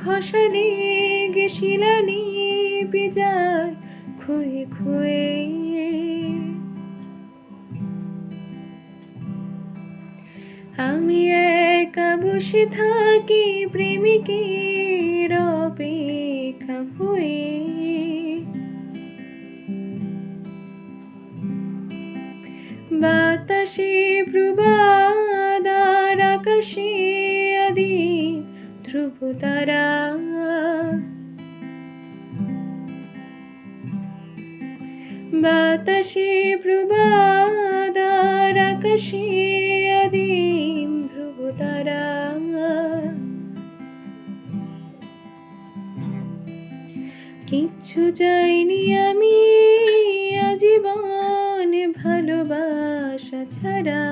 খসানে গেছিলানি বিজায় খুয়ে খুয়ে। আমি একা বসে থাকি প্রেমিকের অপেক্ষা হয়ে। বাতাসে প্রবাদ আর আকাশে আদিম ধ্রুবতারা। বাতাসে প্রবাদ আর আকাশে আদিম ধ্রুবতারা। কিচ্ছু চাইনি আমি আজীবন ভালোবাসা ছাড়া।